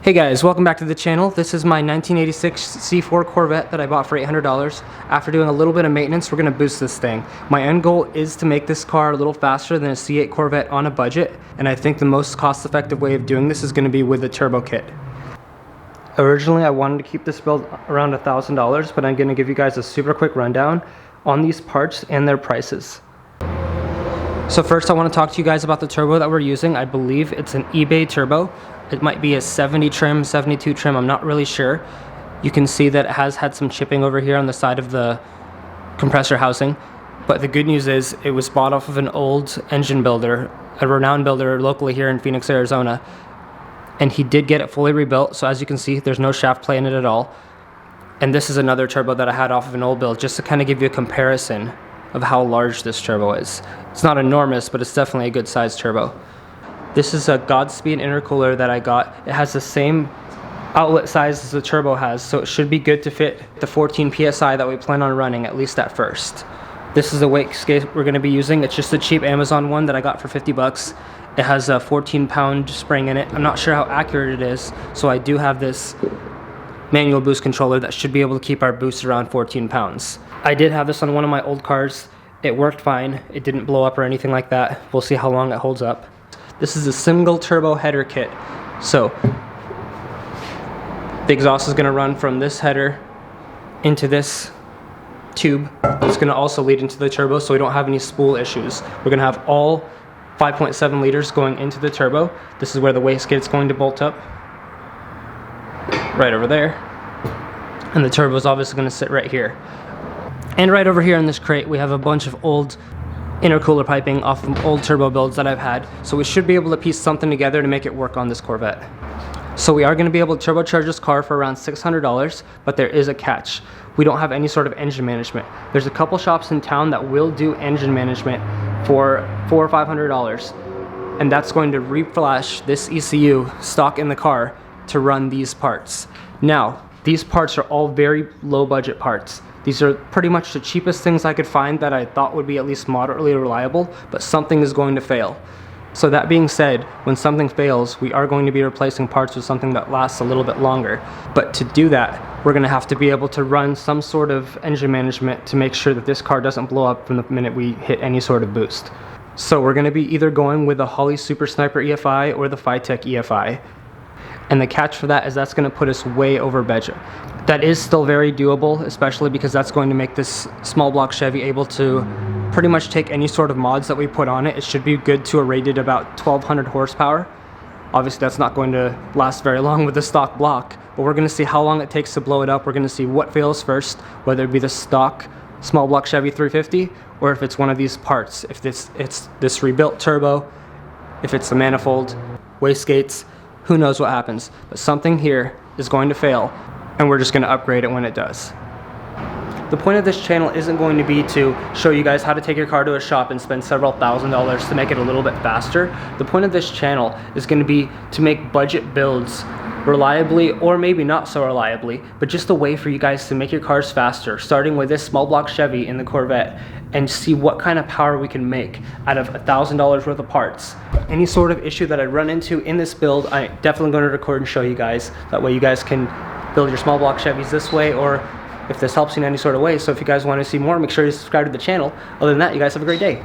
Hey guys, welcome back to the channel. This is my 1986 C4 Corvette that I bought for $800. After doing a little bit of maintenance, we're going to boost this thing. My end goal is to make this car a little faster than a C8 Corvette on a budget, and I think the most cost-effective way of doing this is going to be with a turbo kit. Originally, I wanted to keep this build around $1,000, but I'm going to give you guys a super quick rundown on these parts and their prices. So first, I want to talk to you guys about the turbo that we're using. I believe it's an eBay turbo. It might be a 70 trim, 72 trim, I'm not really sure. You can see that it has had some chipping over here on the side of the compressor housing. But the good news is it was bought off of an old engine builder, a renowned builder locally here in Phoenix, Arizona. And he did get it fully rebuilt, so as you can see, there's no shaft play in it at all. And this is another turbo that I had off of an old build, just to kind of give you a comparison of how large this turbo is. It's not enormous, but it's definitely a good sized turbo. This is a Godspeed intercooler that I got. It has the same outlet size as the turbo has, so it should be good to fit the 14 PSI that we plan on running, at least at first. This is the wastegate we're gonna be using. It's just a cheap Amazon one that I got for 50 bucks. It has a 14-pound spring in it. I'm not sure how accurate it is, so I do have this manual boost controller that should be able to keep our boost around 14 pounds. I did have this on one of my old cars. It worked fine. It didn't blow up or anything like that. We'll see how long it holds up. This is a single turbo header kit. So the exhaust is going to run from this header into this tube. It's going to also lead into the turbo, so we don't have any spool issues. We're going to have all 5.7 liters going into the turbo. This is where the wastegate is going to bolt up, right over there. And the turbo is obviously going to sit right here. And right over here in this crate, we have a bunch of old intercooler piping off of old turbo builds that I've had. So we should be able to piece something together to make it work on this Corvette. So we are going to be able to turbocharge this car for around $600, but there is a catch. We don't have any sort of engine management. There's a couple shops in town that will do engine management for $400 or $500, and that's going to reflash this ECU stock in the car to run these parts. Now, these parts are all very low budget parts. These are pretty much the cheapest things I could find that I thought would be at least moderately reliable, but something is going to fail. So that being said, when something fails, we are going to be replacing parts with something that lasts a little bit longer. But to do that, we're going to have to be able to run some sort of engine management to make sure that this car doesn't blow up from the minute we hit any sort of boost. So we're going to be either going with the Holley Super Sniper EFI or the Phytech EFI. And the catch for that is that's going to put us way over budget. That is still very doable, especially because that's going to make this small block Chevy able to pretty much take any sort of mods that we put on it. It should be good to a rated about 1200 horsepower. Obviously that's not going to last very long with the stock block, but we're going to see how long it takes to blow it up. We're going to see what fails first, whether it be the stock small block Chevy 350 or if it's one of these parts. If it's this rebuilt turbo, if it's the manifold, wastegates, who knows what happens. But something here is going to fail, and we're just going to upgrade it when it does. The point of this channel isn't going to be to show you guys how to take your car to a shop and spend several $1,000s to make it a little bit faster. The point of this channel is going to be to make budget builds reliably, or maybe not so reliably, but just a way for you guys to make your cars faster, starting with this small block Chevy in the Corvette, and see what kind of power we can make out of $1,000 worth of parts. Any sort of issue that I run into in this build, I'm definitely going to record and show you guys. That way you guys can build your small block Chevys this way, or if this helps you in any sort of way. So if you guys want to see more, make sure you subscribe to the channel. Other than that, you guys have a great day.